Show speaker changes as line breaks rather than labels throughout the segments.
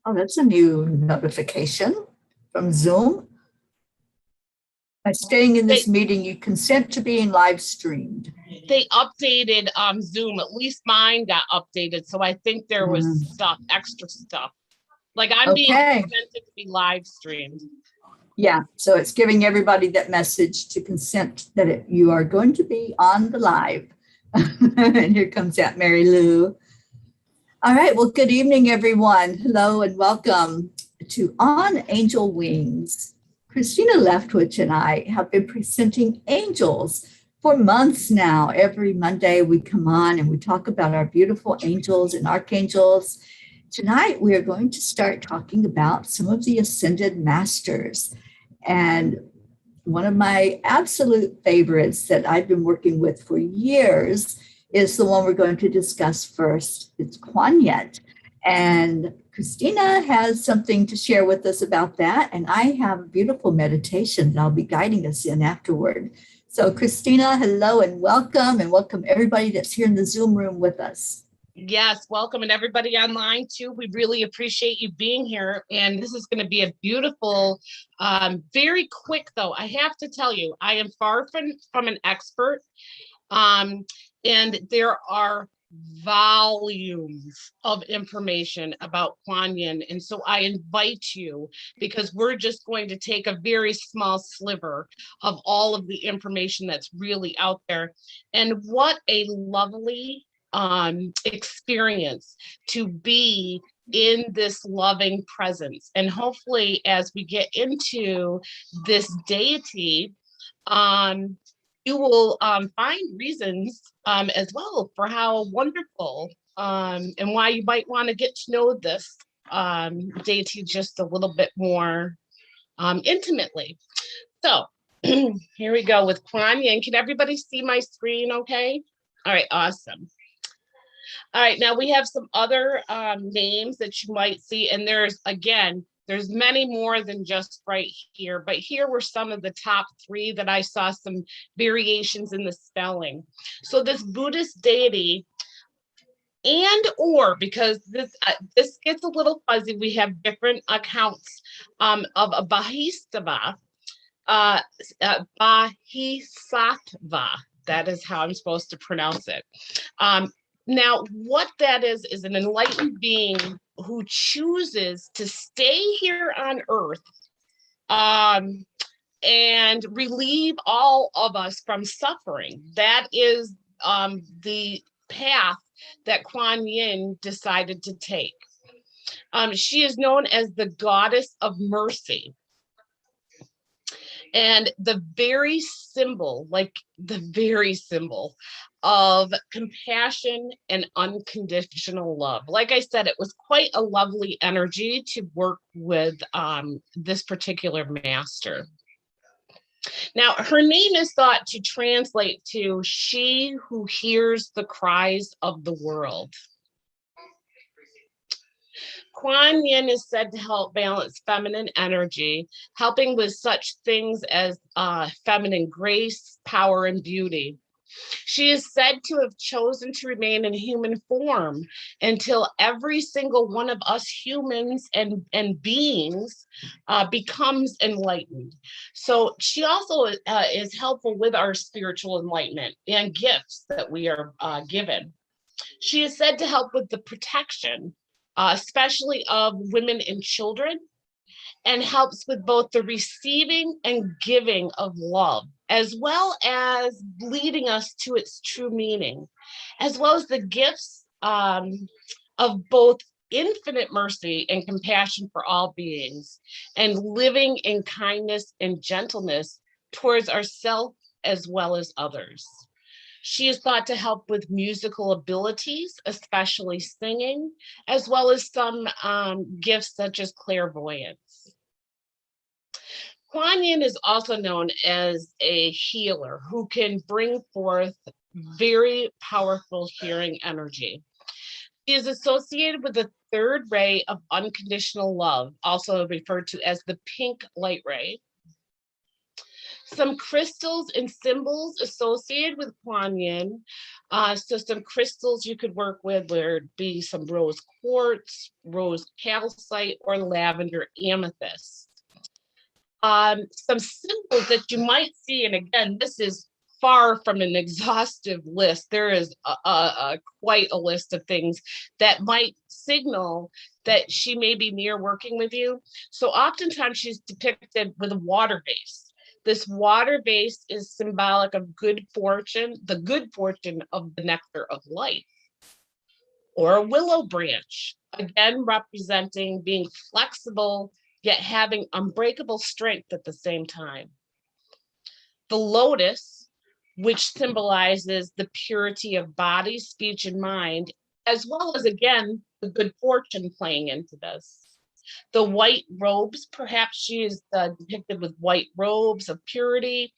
Oh, that's a new notification from Zoom. By staying in this meeting, you consent to being live streamed.
They updated Zoom. At least mine got updated. So I think there was extra stuff. Like I'm being consented to be live streamed.
Yeah, so it's giving everybody that message to consent that you are going to be on the live. And here comes that Mary Lou. All right, well, good evening, everyone. Hello and welcome to On Angel Wings. Christina Leftwich and I have been presenting angels for months now. Every Monday we come on and we talk about our beautiful angels and archangels. Tonight we are going to start talking about some of the ascended masters. And one of my absolute favorites that I've been working with for years is the one we're going to discuss first. It's Quan. And Christina has something to share with us about that. And I have a beautiful meditation that I'll be guiding us in afterward. So Christina, hello and welcome everybody that's here in the Zoom room with us.
Yes, welcome, and everybody online too. We really appreciate you being here. And this is going to be a beautiful, very quick though. I have to tell you, I am far from an expert. And there are volumes of information about Quan. And so I invite you, because we're just going to take a very small sliver of all of the information that's really out there. And what a lovely experience to be in this loving presence. And hopefully as we get into this deity, you will find reasons as well for how wonderful and why you might want to get to know this deity just a little bit more intimately. So here we go with Quan. Can everybody see my screen okay? All right, awesome. All right, now we have some other names that you might see, and there's many more than just right here, but here were some of the top 3 that I saw some variations in the spelling. So this Buddhist deity, because this gets a little fuzzy, we have different accounts of a Bodhisattva, Bodhisattva. That is how I'm supposed to pronounce it. Now, what that is an enlightened being who chooses to stay here on Earth and relieve all of us from suffering. That is the path that Quan decided to take. She is known as the goddess of mercy. And the very symbol of compassion and unconditional love. Like I said, it was quite a lovely energy to work with this particular master. Now, her name is thought to translate to she who hears the cries of the world. Quan is said to help balance feminine energy, helping with such things as feminine grace, power, and beauty. She is said to have chosen to remain in human form until every single one of us humans and beings becomes enlightened. So she also is helpful with our spiritual enlightenment and gifts that we are given. She is said to help with the protection, especially of women and children, and helps with both the receiving and giving of love, as well as leading us to its true meaning, as well as the gifts of both infinite mercy and compassion for all beings, and living in kindness and gentleness towards ourselves as well as others. She is thought to help with musical abilities, especially singing, as well as some gifts such as clairvoyance. Quan is also known as a healer who can bring forth very powerful healing energy. She is associated with the 3rd ray of unconditional love, also referred to as the pink light ray. Some crystals and symbols associated with Kuan Yin. So some crystals you could work with would be some rose quartz, rose calcite, or lavender amethyst. Some symbols that you might see, and again, this is far from an exhaustive list. There is quite a list of things that might signal that she may be near working with you. So oftentimes she's depicted with a water base. This water base is symbolic of good fortune, the good fortune of the nectar of life. Or a willow branch, again representing being flexible, yet having unbreakable strength at the same time. The lotus, which symbolizes the purity of body, speech, and mind, as well as, again, the good fortune playing into this. The white robes, perhaps she is depicted with white robes of purity,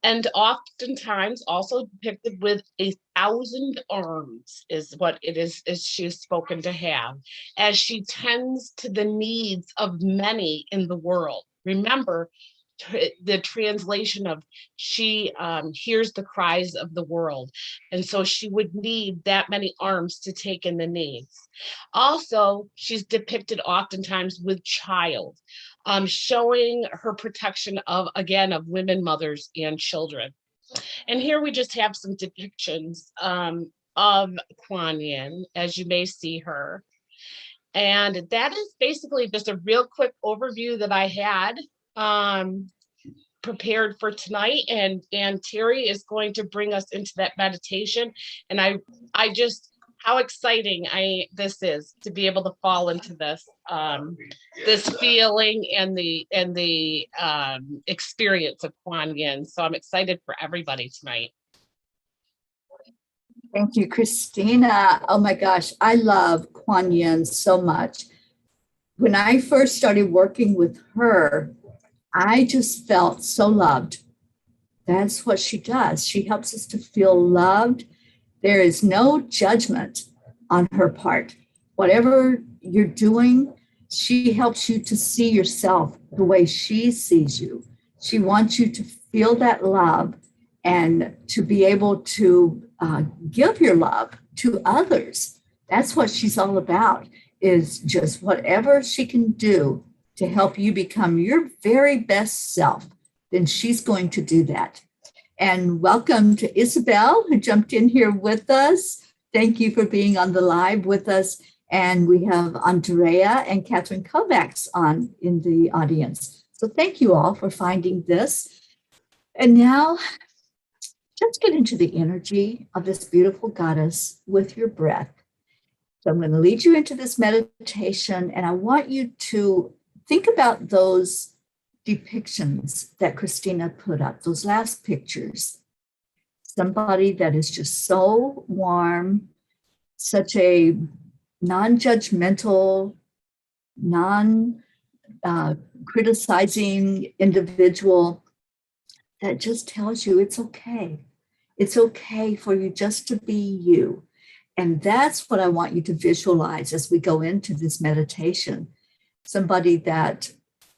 and oftentimes also depicted with 1,000 arms is what it is she's spoken to have, as she tends to the needs of many in the world. Remember, the translation of she hears the cries of the world, and so she would need that many arms to take in the needs. Also, she's depicted oftentimes with child, showing her protection of, again, of women, mothers, and children. And here we just have some depictions of Kuan Yin, as you may see her. And that is basically just a real quick overview that I had prepared for tonight. And Teri is going to bring us into that meditation. And I just, how exciting this is to be able to fall into this this feeling and the experience of Kuan Yin. So I'm excited for everybody tonight.
Thank you, Christina. Oh my gosh, I love Kuan Yin so much. When I first started working with her, I just felt so loved. That's what she does. She helps us to feel loved. There is no judgment on her part. Whatever you're doing, she helps you to see yourself the way she sees you. She wants you to feel that love and to be able to give your love to others. That's what she's all about, is just whatever she can do to help you become your very best self, then she's going to do that. And welcome to Isabel, who jumped in here with us. Thank you for being on the live with us. And we have Andrea and Catherine Kovacs on in the audience. So thank you all for finding this. And now, let's get into the energy of this beautiful goddess with your breath. So I'm going to lead you into this meditation, and I want you to think about those depictions that Christina put up, those last pictures. Somebody that is just so warm, such a non-judgmental, non-criticizing individual that just tells you it's okay. It's okay for you just to be you. And that's what I want you to visualize as we go into this meditation. Somebody that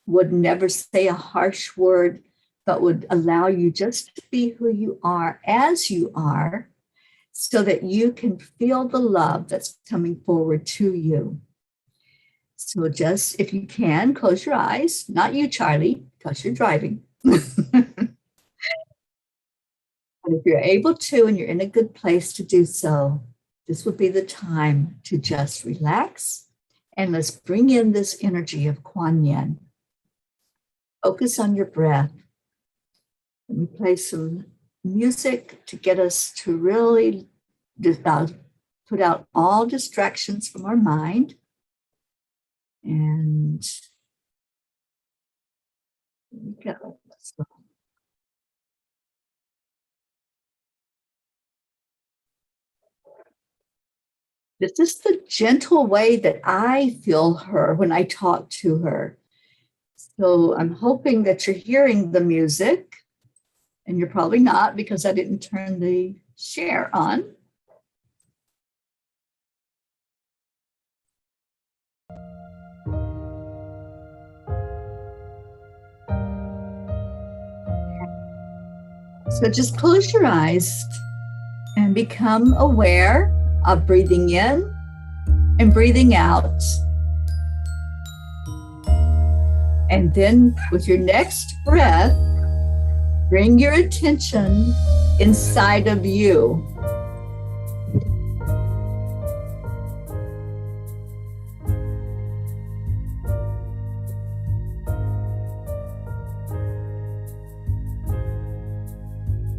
would never say a harsh word, but would allow you just to be who you are as you are, so that you can feel the love that's coming forward to you. So just, if you can, close your eyes. Not you, Charlie, because you're driving. But if you're able to, and you're in a good place to do so, this would be the time to just relax, and let's bring in this energy of Kuan Yin. Focus on your breath. Let me play some music to get us to really put out all distractions from our mind. And here we go. So, this is the gentle way that I feel her when I talk to her. So I'm hoping that you're hearing the music, and you're probably not because I didn't turn the share on. So just close your eyes and become aware of breathing in and breathing out. And then with your next breath, bring your attention inside of you.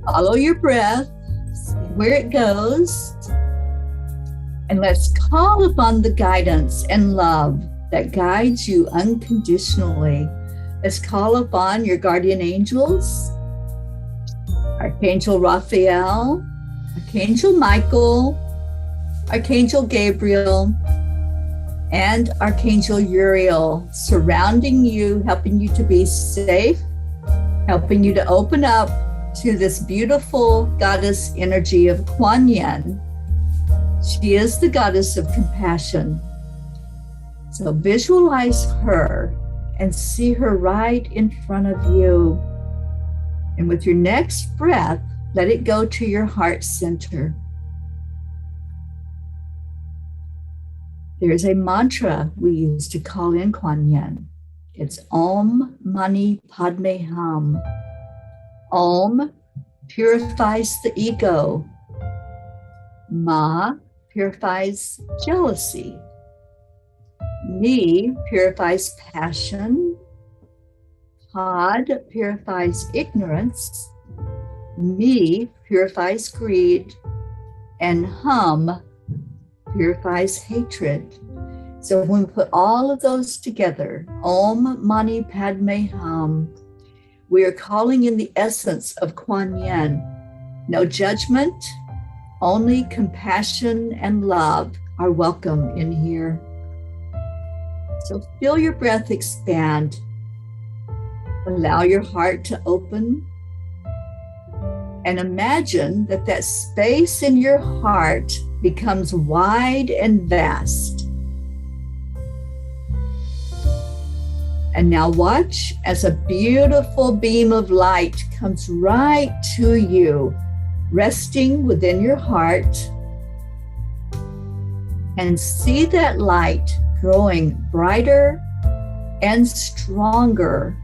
Follow your breath, see where it goes, and let's call upon the guidance and love that guides you unconditionally. Let's call upon your guardian angels, Archangel Raphael, Archangel Michael, Archangel Gabriel, and Archangel Uriel, surrounding you, helping you to be safe, helping you to open up to this beautiful goddess energy of Quan. She is the goddess of compassion. So visualize her and see her right in front of you. And with your next breath, let it go to your heart center. There's a mantra we use to call in Quan. It's Om Mani Padme Hum. Om purifies the ego. Ma purifies jealousy. Ni purifies passion. Had purifies ignorance. Mi purifies greed. And Hum purifies hatred. So when we put all of those together, Om Mani Padme Hum, we are calling in the essence of Quan. No judgment, only compassion and love are welcome in here. So feel your breath expand. Allow your heart to open. And imagine that that space in your heart becomes wide and vast. And now watch as a beautiful beam of light comes right to you, resting within your heart. And see that light growing brighter and stronger.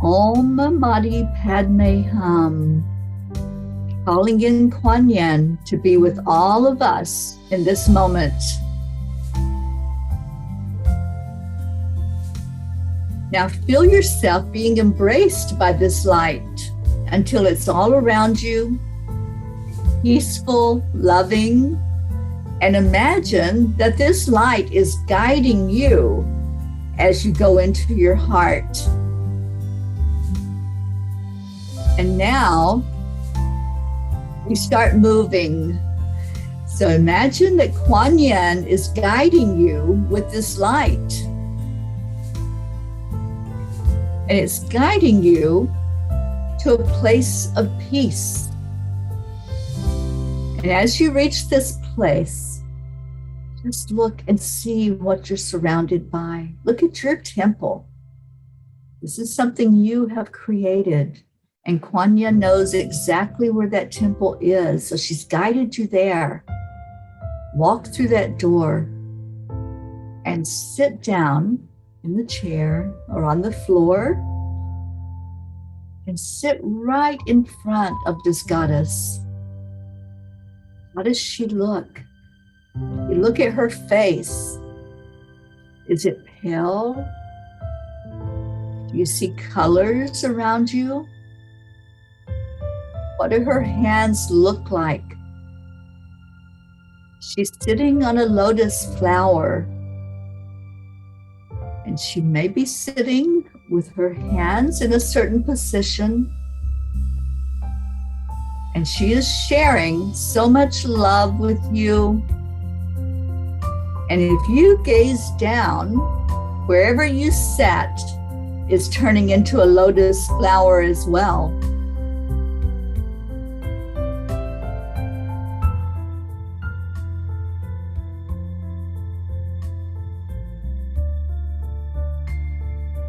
Om Mani Padme Hum, calling in Quan to be with all of us in this moment. Now feel yourself being embraced by this light until it's all around you, peaceful, loving, and imagine that this light is guiding you as you go into your heart. And now we start moving. So imagine that Quan is guiding you with this light. And it's guiding you to a place of peace. And as you reach this place, just look and see what you're surrounded by. Look at your temple. This is something you have created. And Quan knows exactly where that temple is. So she's guided you there. Walk through that door and sit down in the chair or on the floor and sit right in front of this goddess. How does she look? You look at her face. Is it pale? Do you see colors around you? What do her hands look like? She's sitting on a lotus flower. And she may be sitting with her hands in a certain position. And she is sharing so much love with you. And if you gaze down, wherever you sat is turning into a lotus flower as well.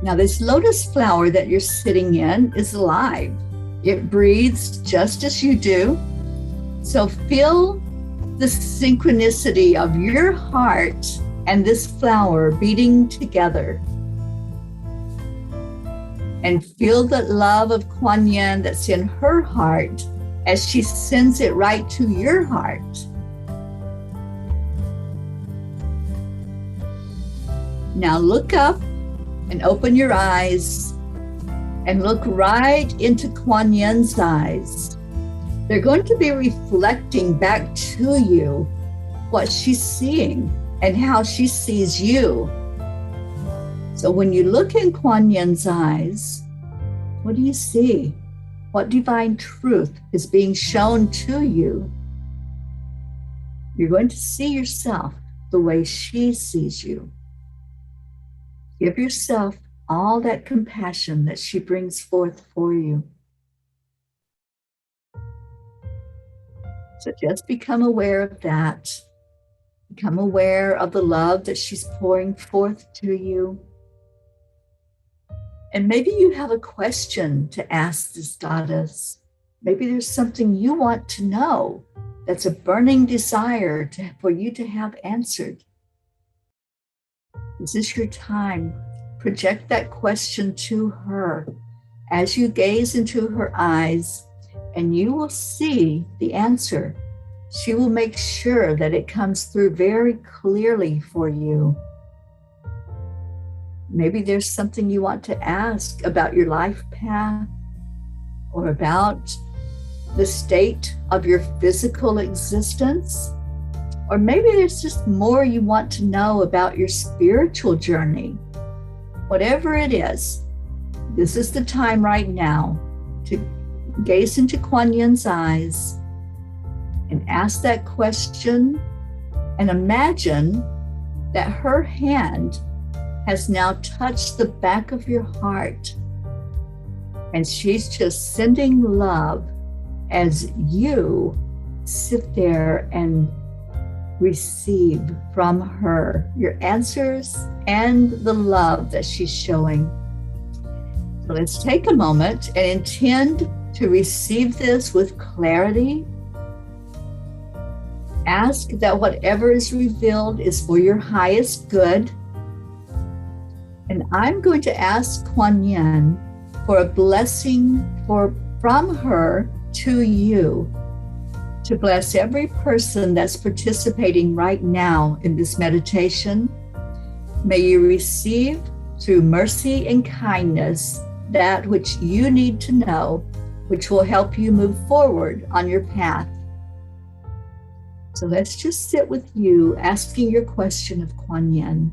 Now, this lotus flower that you're sitting in is alive. It breathes just as you do. So feel the synchronicity of your heart and this flower beating together. And feel the love of Quan Yin that's in her heart as she sends it right to your heart. Now look up and open your eyes and look right into Quan Yin's eyes. They're going to be reflecting back to you what she's seeing and how she sees you. So when you look in Quan Yin's eyes, what do you see? What divine truth is being shown to you? You're going to see yourself the way she sees you. Give yourself all that compassion that she brings forth for you. So just become aware of that. Become aware of the love that she's pouring forth to you. And maybe you have a question to ask this goddess. Maybe there's something you want to know that's a burning desire for you to have answered. This is your time. Project that question to her as you gaze into her eyes, and you will see the answer. She will make sure that it comes through very clearly for you. Maybe there's something you want to ask about your life path or about the state of your physical existence. Or maybe there's just more you want to know about your spiritual journey. Whatever it is, this is the time right now to gaze into Quan Yin's eyes and ask that question and imagine that her hand has now touched the back of your heart, and she's just sending love as you sit there and receive from her your answers and the love that she's showing. So let's take a moment and intend to receive this with clarity. Ask that whatever is revealed is for your highest good. And I'm going to ask Quan Yin for a blessing from her to you, to bless every person that's participating right now in this meditation. May you receive through mercy and kindness that which you need to know, which will help you move forward on your path. So let's just sit with you asking your question of Quan Yin.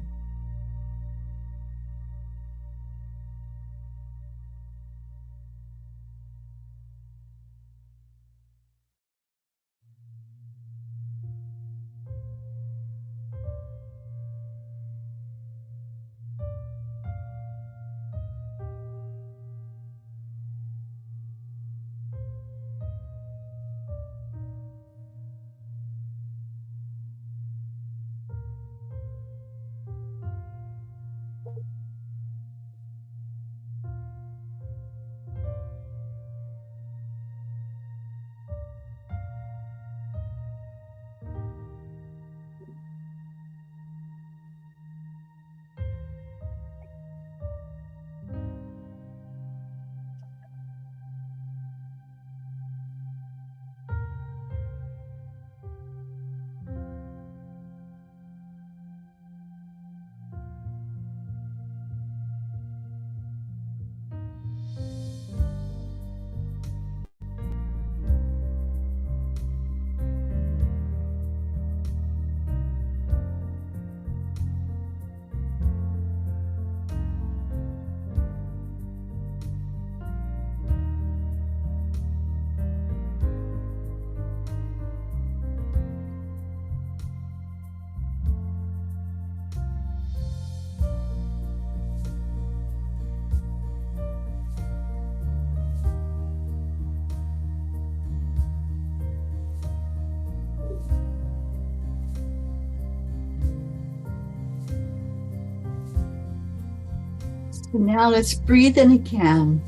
So now let's breathe in again.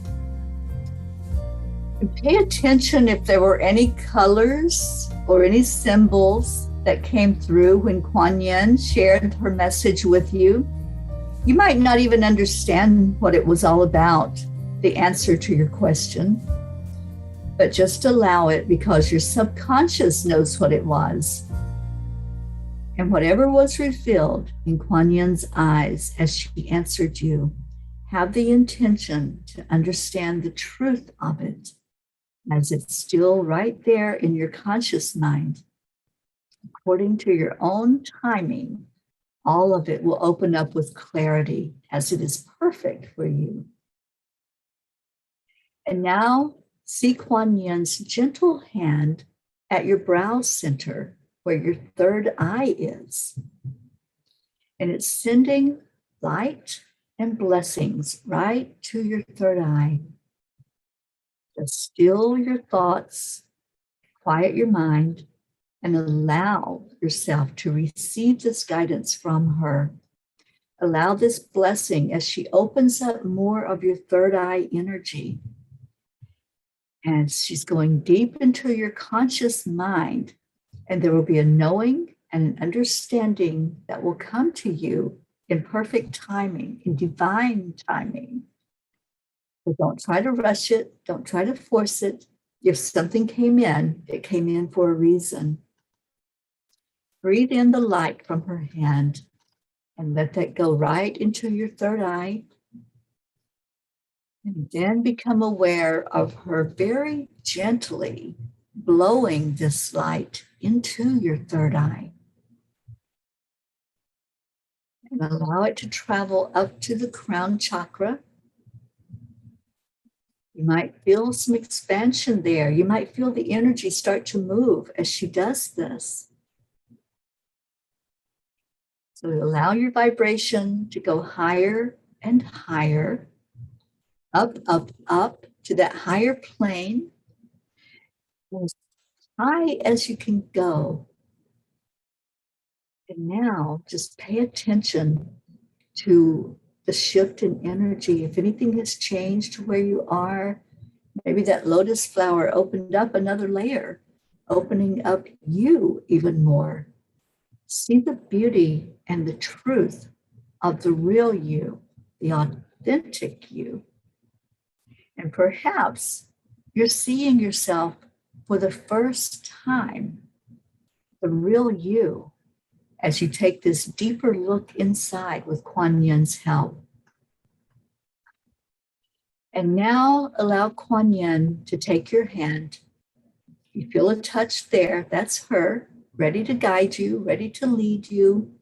And pay attention if there were any colors or any symbols that came through when Quan Yin shared her message with you. You might not even understand what it was all about, the answer to your question, but just allow it because your subconscious knows what it was. And whatever was revealed in Quan Yin's eyes as she answered you, have the intention to understand the truth of it as it's still right there in your conscious mind. According to your own timing, all of it will open up with clarity as it is perfect for you. And now see Quan Yin's gentle hand at your brow center where your third eye is. And it's sending light and blessings right to your third eye. Just still your thoughts, quiet your mind, and allow yourself to receive this guidance from her. Allow this blessing as she opens up more of your third eye energy. And she's going deep into your conscious mind, and there will be a knowing and an understanding that will come to you in perfect timing, in divine timing. So don't try to rush it. Don't try to force it. If something came in, it came in for a reason. Breathe in the light from her hand and let that go right into your third eye. And then become aware of her very gently blowing this light into your third eye. And allow it to travel up to the crown chakra. You might feel some expansion there. You might feel the energy start to move as she does this. So allow your vibration to go higher and higher, up, up, up to that higher plane, as high as you can go. And now just pay attention to the shift in energy. If anything has changed to where you are, maybe that lotus flower opened up another layer, opening up you even more. See the beauty and the truth of the real you, the authentic you. And perhaps you're seeing yourself for the first time, the real you, as you take this deeper look inside with Quan Yin's help. And now allow Quan Yin to take your hand. You feel a touch there, that's her, ready to guide you, ready to lead you.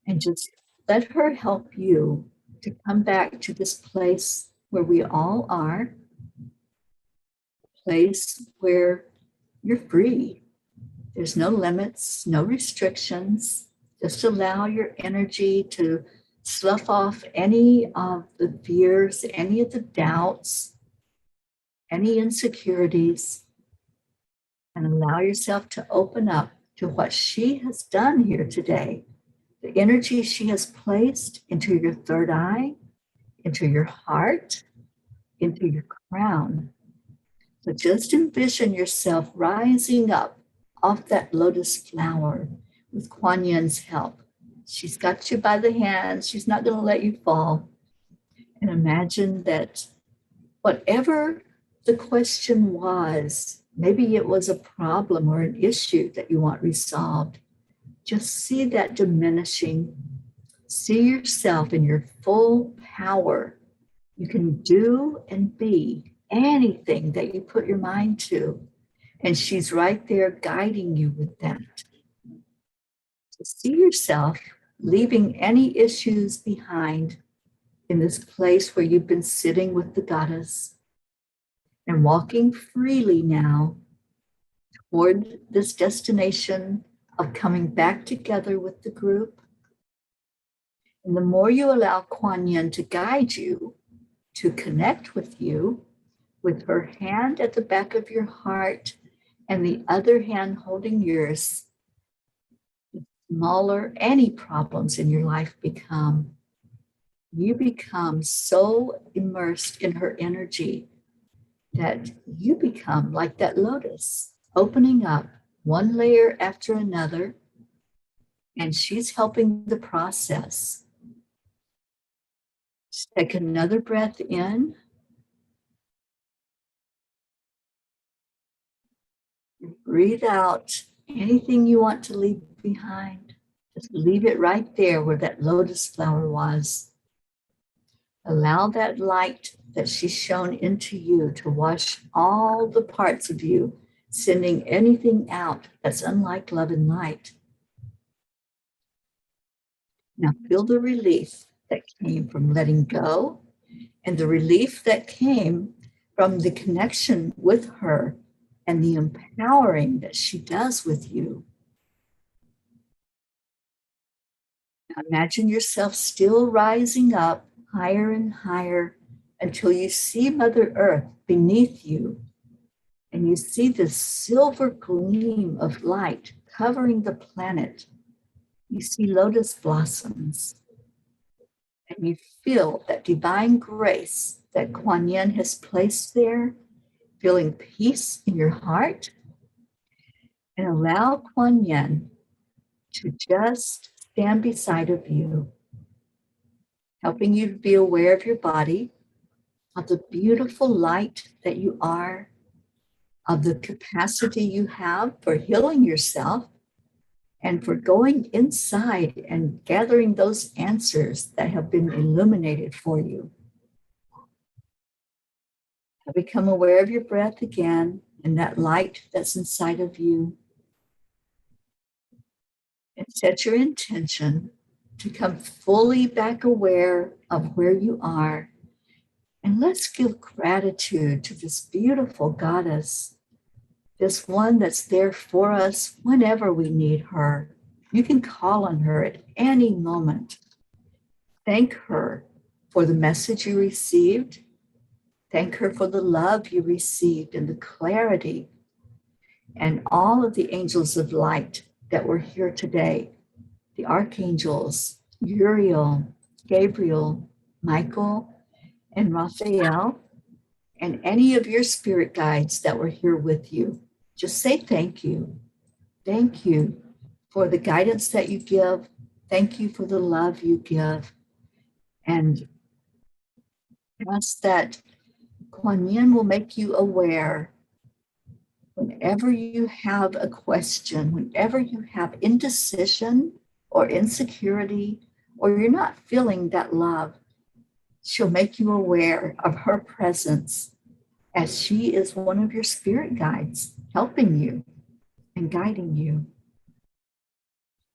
And just let her help you to come back to this place where we all are, a place where you're free. There's no limits, no restrictions. Just allow your energy to slough off any of the fears, any of the doubts, any insecurities, and allow yourself to open up to what she has done here today. The energy she has placed into your third eye, into your heart, into your crown. So just envision yourself rising up off that lotus flower with Quan Yin's help. She's got you by the hand. She's not going to let you fall. And imagine that whatever the question was, maybe it was a problem or an issue that you want resolved, just see that diminishing. See yourself in your full power. You can do and be anything that you put your mind to. And she's right there guiding you with that. So see yourself leaving any issues behind in this place where you've been sitting with the goddess and walking freely now toward this destination of coming back together with the group. And the more you allow Quan Yin to guide you, to connect with you, with her hand at the back of your heart and the other hand holding yours, the smaller any problems in your life become. You become so immersed in her energy that you become like that lotus, opening up one layer after another, and she's helping the process. Just take another breath in. Breathe out anything you want to leave behind. Just leave it right there where that lotus flower was. Allow that light that she's shown into you to wash all the parts of you, sending anything out that's unlike love and light. Now feel the relief that came from letting go and the relief that came from the connection with her and the empowering that she does with you. Now imagine yourself still rising up higher and higher until you see Mother Earth beneath you, and you see this silver gleam of light covering the planet. You see lotus blossoms, and you feel that divine grace that Quan has placed there, feeling peace in your heart, and allow Quan to just stand beside of you, helping you to be aware of your body, of the beautiful light that you are, of the capacity you have for healing yourself and for going inside and gathering those answers that have been illuminated for you. Now become aware of your breath again and that light that's inside of you. And set your intention to come fully back aware of where you are. And let's give gratitude to this beautiful goddess, this one that's there for us whenever we need her. You can call on her at any moment. Thank her for the message you received. Thank her for the love you received and the clarity, and all of the angels of light that were here today. The archangels, Uriel, Gabriel, Michael, and Raphael, and any of your spirit guides that were here with you. Just say thank you. Thank you for the guidance that you give. Thank you for the love you give. And ask that Kuan Yin will make you aware whenever you have a question, whenever you have indecision or insecurity, or you're not feeling that love, she'll make you aware of her presence as she is one of your spirit guides, helping you and guiding you.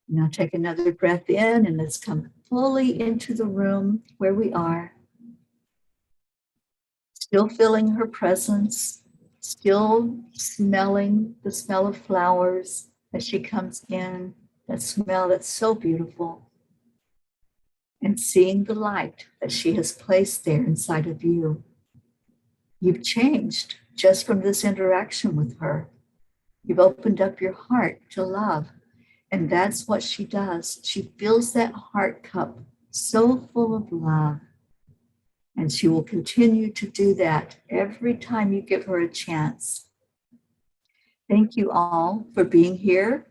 Now take another breath in and let's come fully into the room where we are. Still feeling her presence, still smelling the smell of flowers as she comes in, that smell that's so beautiful. And seeing the light that she has placed there inside of you. You've changed just from this interaction with her. You've opened up your heart to love. And that's what she does. She fills that heart cup so full of love. And she will continue to do that every time you give her a chance. Thank you all for being here.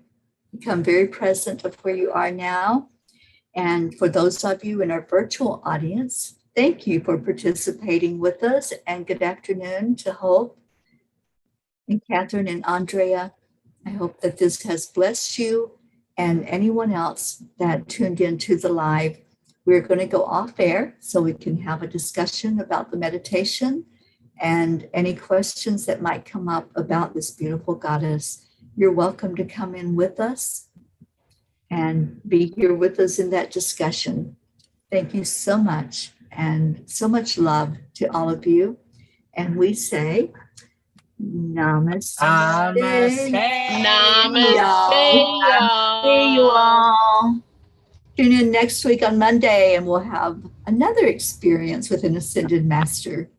Become very present of where you are now. And for those of you in our virtual audience, thank you for participating with us. And good afternoon to Hope and Catherine and Andrea. I hope that this has blessed you and anyone else that tuned into the live. We're going to go off air so we can have a discussion about the meditation and any questions that might come up about this beautiful goddess. You're welcome to come in with us and be here with us in that discussion. Thank you so much, and so much love to all of you. And we say, Namaste.
Namaste.
Namaste, y'all.
See you all. Tune in next week on Monday, and we'll have another experience with an Ascended Master.